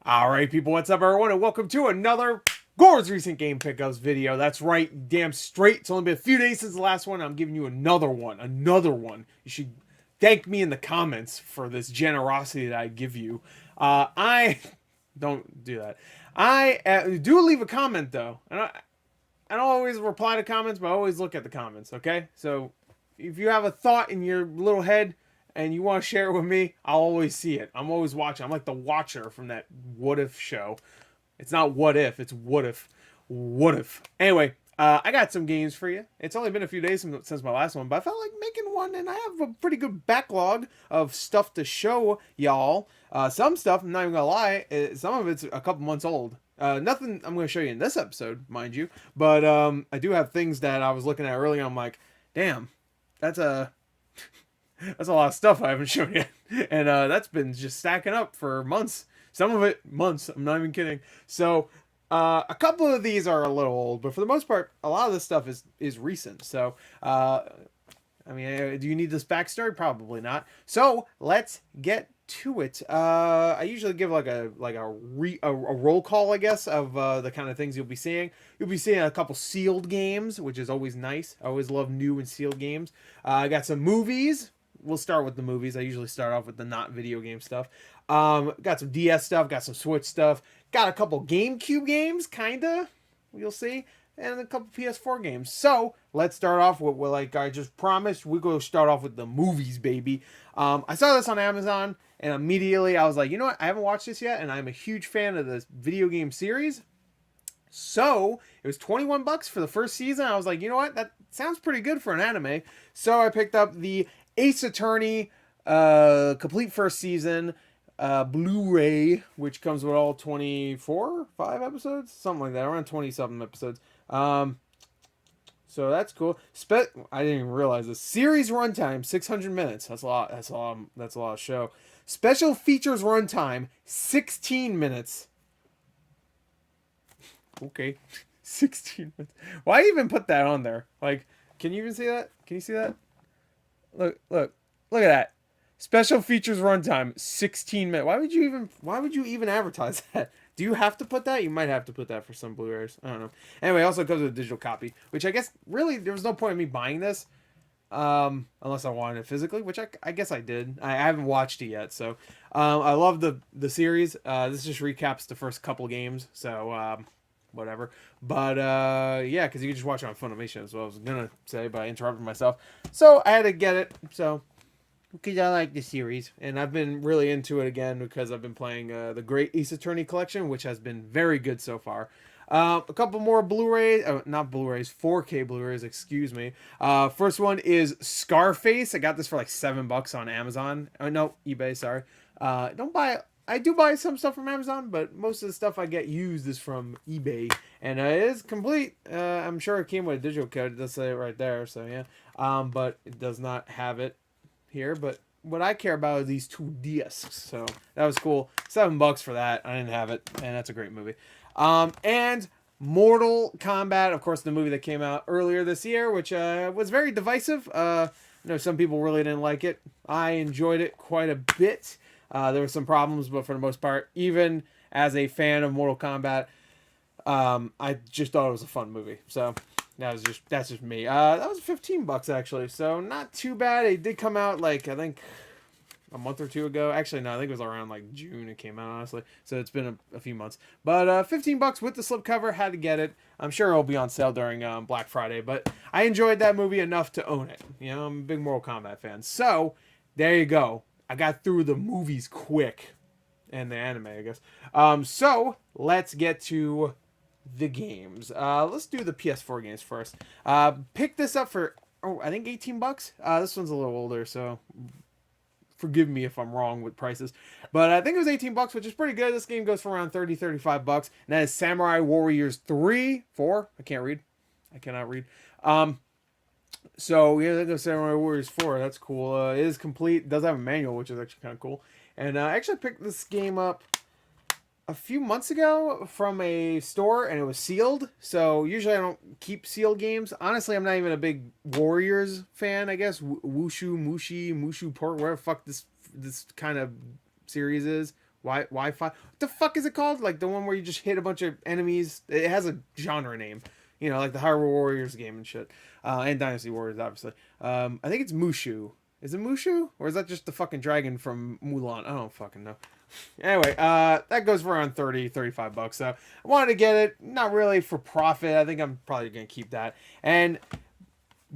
Alright people, what's up everyone, and welcome to another Gore's Recent Game Pickups video. That's right, damn straight. It's only been a few days since the last one. I'm giving you another one. You should thank me in the comments for this generosity that I give you. I don't do that. I do leave a comment though. And I don't always reply to comments, but I always look at the comments, okay? So if you have a thought in your little head and you want to share it with me, I'll always see it. I'm always watching. I'm like the watcher from that What If show. It's not What If, it's What If. What If. Anyway, I got some games for you. It's only been a few days since my last one, but I felt like making one, and I have a pretty good backlog of stuff to show y'all. Some stuff, I'm not even gonna lie, some of it's a couple months old. Nothing I'm going to show you in this episode, mind you, but I do have things that I was looking at earlier. I'm like, damn, that's a lot of stuff I haven't shown yet, and that's been just stacking up for months. Some of it months. I'm not even kidding. So a couple of these are a little old, but for the most part, a lot of this stuff is recent. So I mean, do you need this backstory? Probably not. So let's get to it. I usually give like a roll call, I guess, of the kind of things you'll be seeing. You'll be seeing a couple sealed games, which is always nice. I always love new and sealed games. I got some movies. We'll start with the movies. I usually start off with the not video game stuff. Got some DS stuff. Got some Switch stuff. Got a couple GameCube games, kinda. You'll see. And a couple PS4 games. So let's start off with, like I just promised, we're going to start off with the movies, baby. I saw this on Amazon, and immediately I was like, you know what? I haven't watched this yet, and I'm a huge fan of this video game series. So it was $21 for the first season. I was like, you know what? That sounds pretty good for an anime. So I picked up the Ace Attorney complete first season Blu-ray, which comes with all 5 episodes, something like that, around 20 something episodes. So that's cool. I didn't even realize this. Series runtime 600 minutes. That's a lot. That's a lot of show. Special features runtime 16 minutes. Okay, 16 minutes. Why even put that on there? Like, can you even see that? Can you see that? Look at that. Special features runtime 16 minutes. Why would you even advertise that? Do you have to put that? You might have to put that for some Blu-rays. I don't know. Anyway, it also comes with a digital copy, which I guess really there was no point in me buying this unless I wanted it physically, which I guess I did. I haven't watched it yet, so I love the series. This just recaps the first couple games, so whatever. But yeah, because you can just watch it on Funimation as well. I was gonna say, but I interrupted myself, so I had to get it. So because I like the series, and I've been really into it again because I've been playing the Great Ace Attorney Collection, which has been very good so far. A couple more Blu-rays, not Blu-rays, 4K Blu-rays, excuse me. First one is Scarface. I got this for like $7 on Amazon. Oh no, eBay. Sorry. Don't buy it. I do buy some stuff from Amazon, but most of the stuff I get used is from eBay, and it is complete. I'm sure it came with a digital code. It does say it right there, so yeah. But it does not have it here, but what I care about are these 2 discs, so that was cool. $7 for that. I didn't have it, and that's a great movie. And Mortal Kombat, of course, the movie that came out earlier this year, which was very divisive. I know some people really didn't like it. I enjoyed it quite a bit. There were some problems, but for the most part, even as a fan of Mortal Kombat, I just thought it was a fun movie. So that's just me. That was $15 actually, so not too bad. It did come out like I think a month or two ago. Actually, no, I think it was around like June it came out, honestly. So it's been a few months. But $15 with the slipcover, had to get it. I'm sure it'll be on sale during Black Friday. But I enjoyed that movie enough to own it. You know, I'm a big Mortal Kombat fan. So there you go. I got through the movies quick, and the anime, I guess. So let's get to the games. Let's do the PS4 games first. Pick this up for I think $18. This one's a little older, so forgive me if I'm wrong with prices, but I think it was $18, which is pretty good. This game goes for around $35, and that is Samurai Warriors 4. I can't read. I cannot read. So yeah, that goes Samurai Warriors 4. That's cool. It is complete. It does have a manual, which is actually kind of cool. And I actually picked this game up a few months ago from a store, and it was sealed. So usually I don't keep sealed games. Honestly, I'm not even a big Warriors fan, I guess. Mushu Port, whatever the fuck this kind of series is. Wi-Fi. What the fuck is it called? Like the one where you just hit a bunch of enemies. It has a genre name. You know, like the Hyrule Warriors game and shit. And Dynasty Warriors, obviously. I think it's Mushu. Is it Mushu? Or is that just the fucking dragon from Mulan? I don't fucking know. Anyway, that goes for around 30, 35 bucks. So I wanted to get it. Not really for profit. I think I'm probably going to keep that. And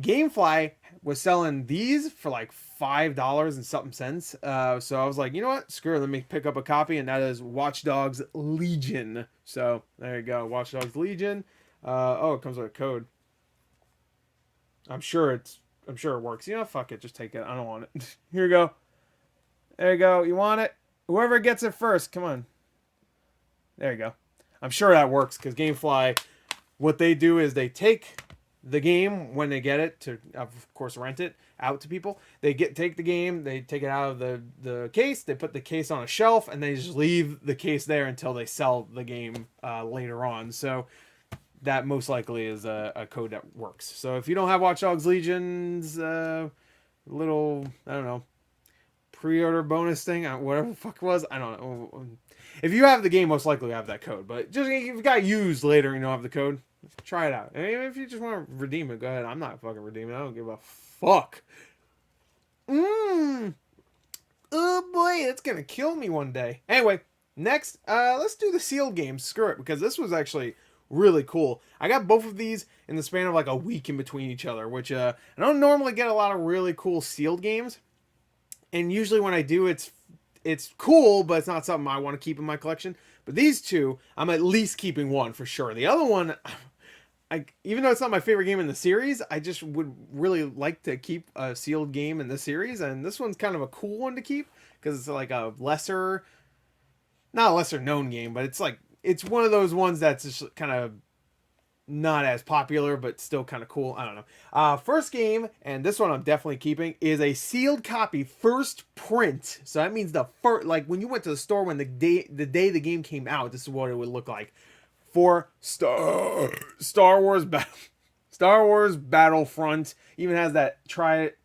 Gamefly was selling these for like $5 and something cents. So I was like, you know what? Screw it. Let me pick up a copy. And that is Watch Dogs Legion. So there you go. Watch Dogs Legion. Oh, it comes with a code. I'm sure it works. You know, fuck it. Just take it. I don't want it. Here you go. There you go. You want it? Whoever gets it first. Come on. There you go. I'm sure that works because Gamefly, what they do is they take the game when they get it to, of course, rent it out to people. They take the game, they take it out of the case, they put the case on a shelf, and they just leave the case there until they sell the game later on. So that most likely is a code that works. So if you don't have Watch Dogs Legion's little, I don't know, pre-order bonus thing, whatever the fuck it was, I don't know. If you have the game, most likely you have that code. But just if you got used later and you don't have the code, try it out. And if you just want to redeem it, go ahead. I'm not fucking redeeming it. I don't give a fuck. Oh boy, it's gonna kill me one day. Anyway, next, let's do the sealed games. Screw it, because this was actually really cool. I got both of these in the span of like a week in between each other, which I don't normally get a lot of really cool sealed games. And usually when I do, it's cool, but it's not something I want to keep in my collection. But these two, I'm at least keeping one for sure. The other one, even though it's not my favorite game in the series, I just would really like to keep a sealed game in the series. And this one's kind of a cool one to keep because it's like a not a lesser known game, but it's one of those ones that's just kind of not as popular, but still kind of cool. I don't know. First game, and this one I'm definitely keeping, is a sealed copy, first print. So that means the first, like when you went to the store when the day the game came out, this is what it would look like. For Star Wars Battlefront. Even has that try it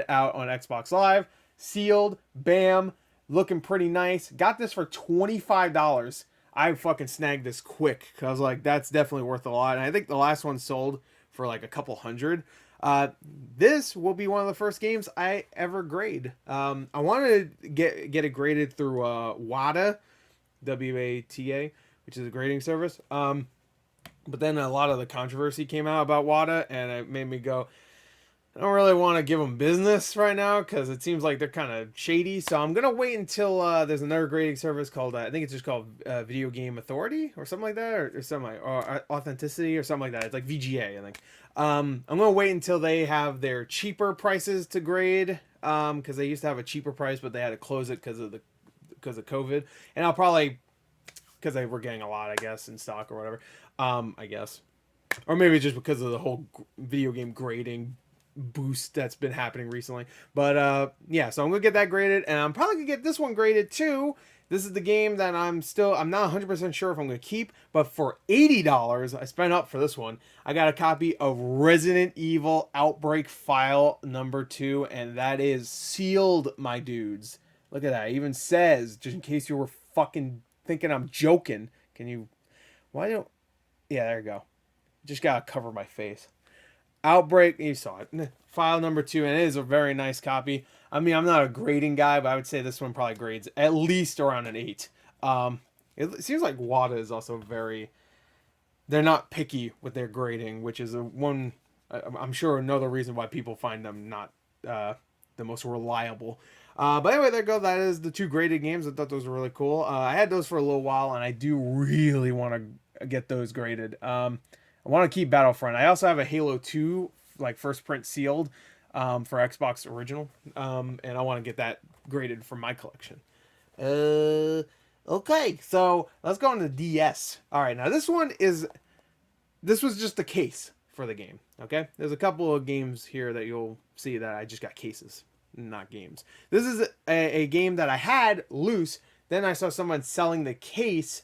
out on Xbox Live. Sealed, bam, looking pretty nice. Got this for $25. I fucking snagged this quick because I was like, that's definitely worth a lot. And I think the last one sold for like a couple hundred. This will be one of the first games I ever grade. I wanted to get it graded through WATA, WATA, which is a grading service. But then a lot of the controversy came out about WATA, and it made me go, I don't really want to give them business right now because it seems like they're kind of shady. So I'm going to wait until there's another grading service called, I think it's just called Video Game Authority or something like that, or something like, or Authenticity or something like that. It's like VGA, I think. I'm going to wait until they have their cheaper prices to grade because they used to have a cheaper price, but they had to close it because of COVID. And I'll probably, because they were getting a lot, I guess, in stock or whatever, I guess. Or maybe just because of the whole video game grading boost that's been happening recently. But yeah, so I'm gonna get that graded, and I'm probably gonna get this one graded too. This is the game that I'm not 100% sure if I'm gonna keep, but for $80 I spent up for this one. I got a copy of Resident Evil Outbreak File number 2, and that is sealed, my dudes. Look at that. It even says, just in case you were fucking thinking I'm joking, yeah, there you go. Just gotta cover my face. Outbreak, you saw it. File number 2, and it is a very nice copy. I mean, I'm not a grading guy, but I would say this one probably grades at least around an 8. It seems like WATA is also they're not picky with their grading, which is I'm sure another reason why people find them not the most reliable. But anyway, there you go. That is the 2 graded games. I thought those were really cool. I had those for a little while, and I do really want to get those graded. I want to keep Battlefront. I also have a Halo 2, like first print sealed, for Xbox Original. And I want to get that graded for my collection. Okay, so let's go on to DS. All right, now this was just the case for the game. Okay, there's a couple of games here that you'll see that I just got cases, not games. This is a game that I had loose. Then I saw someone selling the case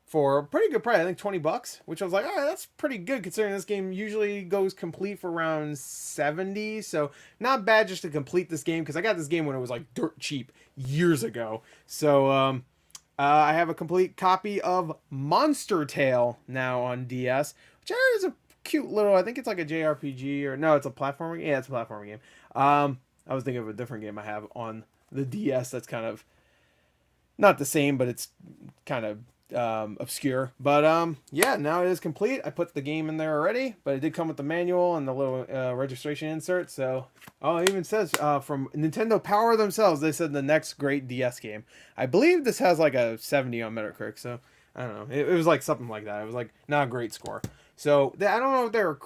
for a pretty good price, I think $20, which I was like, all right, that's pretty good considering this game usually goes complete for around $70. So not bad just to complete this game, because I got this game when it was like dirt cheap years ago. So I have a complete copy of Monster Tale now on DS, which is a cute little. I think it's like a JRPG or no, it's a platformer. Yeah, it's a platformer game. I was thinking of a different game I have on the DS that's kind of not the same, but it's kind of obscure. But yeah, now it is complete. I put the game in there already, but it did come with the manual and the little registration insert. So, oh, it even says from Nintendo Power themselves, they said the next great DS game. I believe this has like a 70 on Metacritic. So I don't know. It was like something like that. It was like not a great score. So I don't know if they're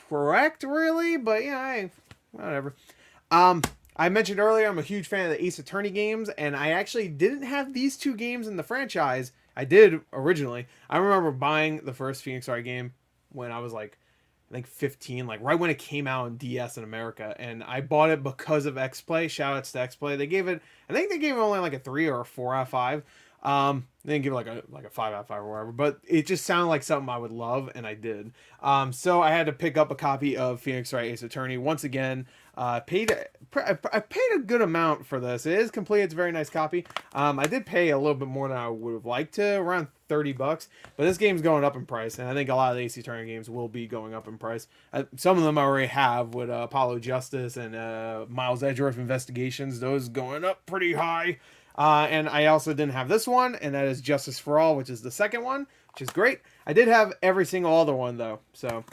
correct really, but yeah, whatever. I mentioned earlier I'm a huge fan of the Ace Attorney games, and I actually didn't have these two games in the franchise. I did originally. I remember buying the first Phoenix Wright game when I was like, I think 15, like right when it came out on DS in America, and I bought it because of X Play. Shout outs to X Play. They gave it, I think they gave it only like a 3 or a 4 out of 5. They didn't give it like a 5 out of 5 or whatever, but it just sounded like something I would love, and I did. So I had to pick up a copy of Phoenix Wright Ace Attorney once again. I paid a good amount for this. It is complete. It's a very nice copy. I did pay a little bit more than I would have liked to, around $30, but this game's going up in price, and I think a lot of the Ace Attorney games will be going up in price. Some of them I already have with Apollo Justice and Miles Edgeworth Investigations. Those going up pretty high. And I also didn't have this one, and that is Justice for All, which is the second one, which is great. I did have every single other one, though, so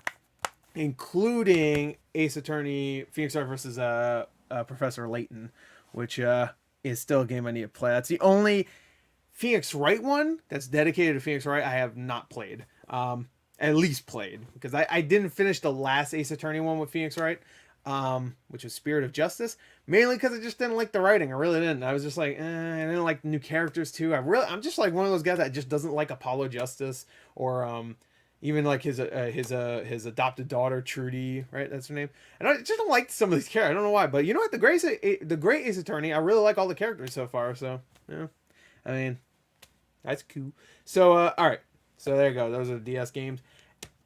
including Ace Attorney, Phoenix Wright versus Professor Layton, which is still a game I need to play. That's the only Phoenix Wright one that's dedicated to Phoenix Wright I have not played. At least played, because I didn't finish the last Ace Attorney one with Phoenix Wright, which was Spirit of Justice, mainly because I just didn't like the writing. I really didn't. I was just like, I didn't like the new characters too. I'm just like one of those guys that just doesn't like Apollo Justice or even like his adopted daughter Trudy, right? That's her name. And I just don't like some of these characters. I don't know why, but you know what? The Great Ace Attorney, I really like all the characters so far. So yeah, I mean, that's cool. So all right, so there you go. Those are the DS games.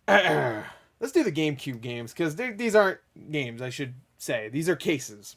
Let's do the GameCube games, because these aren't games, I should say. These are cases.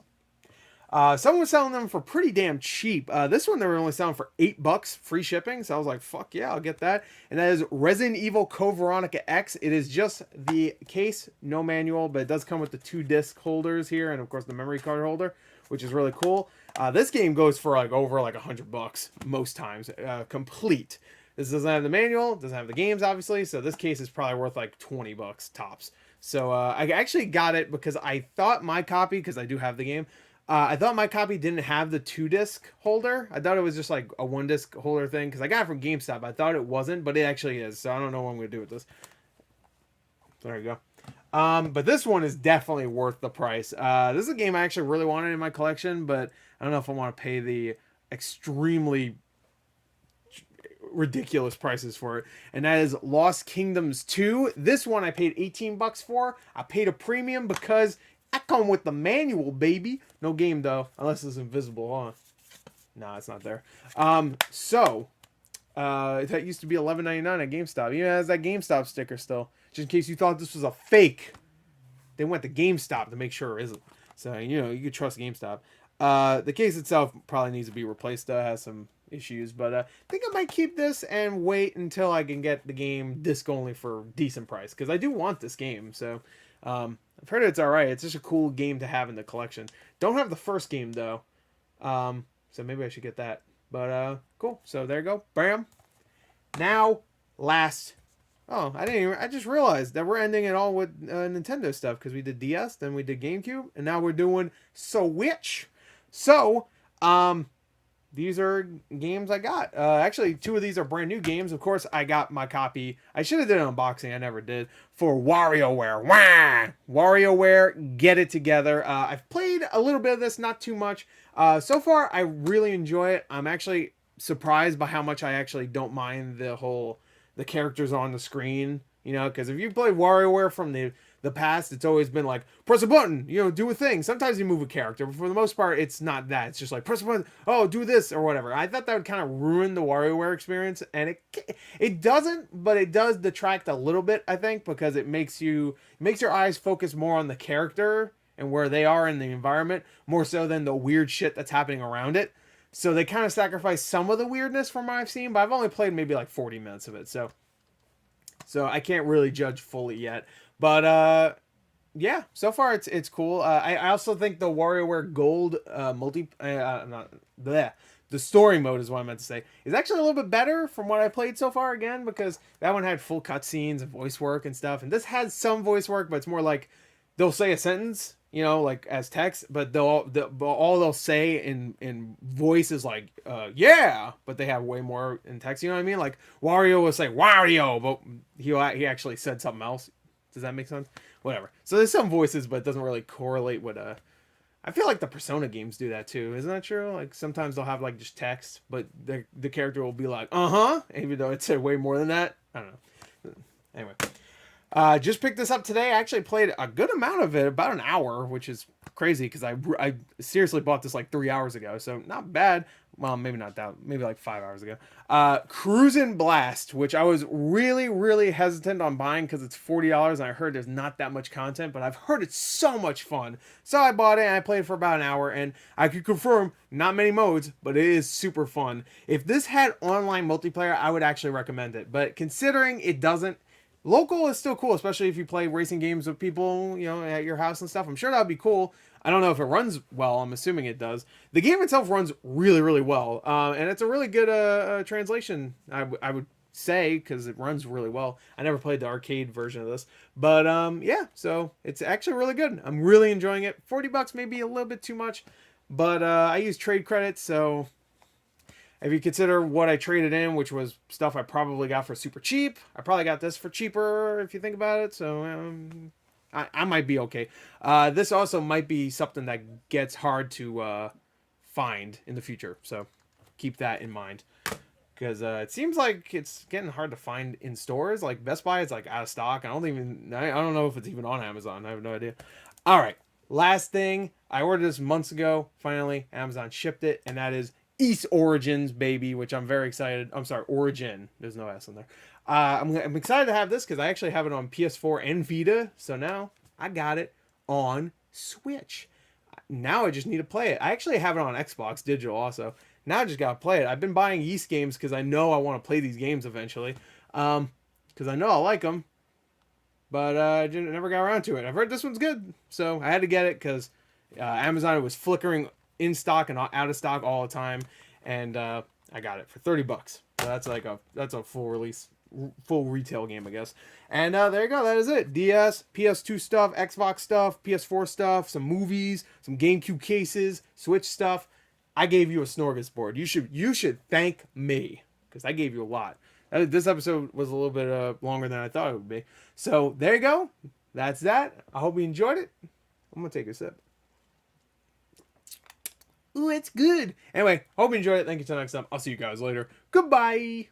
Someone was selling them for pretty damn cheap. This one they were only selling for $8, free shipping. So I was like, fuck yeah, I'll get that. And that is Resident Evil Code Veronica X. It is just the case, no manual, but it does come with the 2 disc holders here, and of course the memory card holder, which is really cool. This game goes for like over like $100 most times, complete. This doesn't have the manual, doesn't have the games, obviously, so this case is probably worth like $20 tops. So I actually got it because I thought my copy, because I do have the game, I thought my copy didn't have the 2-disc holder. I thought it was just like a 1-disc holder thing, because I got it from GameStop. I thought it wasn't, but it actually is, so I don't know what I'm going to do with this. There you go. But this one is definitely worth the price. This is a game I actually really wanted in my collection, but I don't know if I want to pay the extremely ridiculous prices for it, and that is Lost Kingdoms 2. This one I paid $18 for. I paid a premium because I come with the manual, baby. No game though, unless it's invisible, huh? Nah, it's not there. So that used to be $11.99 at GameStop. Even has that GameStop sticker still, just in case you thought this was a fake. They went to GameStop to make sure it isn't. So you know you can trust GameStop. The case itself probably needs to be replaced. Though. It has some issues, but I think I might keep this and wait until I can get the game disc only for a decent price, because I do want this game. So I've heard it's alright. It's just a cool game to have in the collection. Don't have the first game though, so maybe I should get that. But cool. So there you go. Bam. Now last. Oh, I just realized that we're ending it all with Nintendo stuff, because we did DS, then we did GameCube, and now we're doing Switch. So these are games I got. Actually, 2 of these are brand new games. Of course, I got my copy. I should have did an unboxing. I never did. For WarioWare. Wah! WarioWare, get it together. I've played a little bit of this, not too much. So far, I really enjoy it. I'm actually surprised by how much I actually don't mind the characters on the screen. You know, because if you play WarioWare from the past, it's always been like, press a button, you know, do a thing. Sometimes you move a character, but for the most part, it's not that. It's just like, press a button, oh, do this, or whatever. I thought that would kind of ruin the WarioWare experience, and it doesn't, but it does detract a little bit, I think, because it makes your eyes focus more on the character and where they are in the environment, more so than the weird shit that's happening around it. So they kind of sacrifice some of the weirdness from what I've seen, but I've only played maybe like 40 minutes of it. So I can't really judge fully yet. But yeah, so far it's cool. I also think the WarioWare Gold not bleh, the story mode is what I meant to say, is actually a little bit better from what I played so far again, because that one had full cutscenes and voice work and stuff, and this has some voice work, but it's more like they'll say a sentence, you know, like as text, but all they'll say in voice is like yeah, but they have way more in text. You know what I mean? Like Wario will say Wario, but he actually said something else. Does that make sense? Whatever. So there's some voices, but it doesn't really correlate with I feel like the Persona games do that too. Isn't that true? Like sometimes they'll have like just text, but the character will be like, even though it said way more than that. I don't know. Anyway. Just picked this up today. I actually played a good amount of it, about an hour, which is crazy because I seriously bought this like 3 hours ago, so not bad. Well, maybe not that, maybe like 5 hours ago. Cruisin' Blast, which I was really, really hesitant on buying because it's $40, and I heard there's not that much content, but I've heard it's so much fun. So I bought it, and I played for about an hour, and I could confirm, not many modes, but it is super fun. If this had online multiplayer, I would actually recommend it, but considering it doesn't, local is still cool, especially if you play racing games with people, you know, at your house and stuff. I'm sure that would be cool. I don't know if it runs well. I'm assuming it does. The game itself runs really, really well. And it's a really good translation, I would say, because it runs really well. I never played the arcade version of this. But yeah, so it's actually really good. I'm really enjoying it. $40 may be a little bit too much. But I use trade credits, so if you consider what I traded in, which was stuff I probably got for super cheap, I probably got this for cheaper if you think about it. So I might be okay. This also might be something that gets hard to find in the future. So keep that in mind. Because it seems like it's getting hard to find in stores. Like Best Buy is like out of stock. I don't know if it's even on Amazon. I have no idea. All right. Last thing. I ordered this months ago. Finally, Amazon shipped it. And that is East Origins, baby, which I'm very excited. I'm sorry, Origin. There's no S in there. I'm excited to have this because I actually have it on PS4 and Vita. So now I got it on Switch. Now I just need to play it. I actually have it on Xbox Digital also. Now I just gotta play it. I've been buying Ys games because I know I want to play these games eventually. Because I know I like them. But I never got around to it. I've heard this one's good. So I had to get it because Amazon was flickering in stock and out of stock all the time, and I got it for $30. So that's a full release, full retail game, I guess. And there you go. That is it. DS, PS2 stuff, Xbox stuff, PS4 stuff, some movies, some GameCube cases, Switch stuff. I gave you a smorgasbord. You should thank me because I gave you a lot. This episode was a little bit longer than I thought it would be. So there you go. That's that. I hope you enjoyed it. I'm gonna take a sip. Ooh, it's good. Anyway, hope you enjoyed it. Thank you till next time. I'll see you guys later. Goodbye.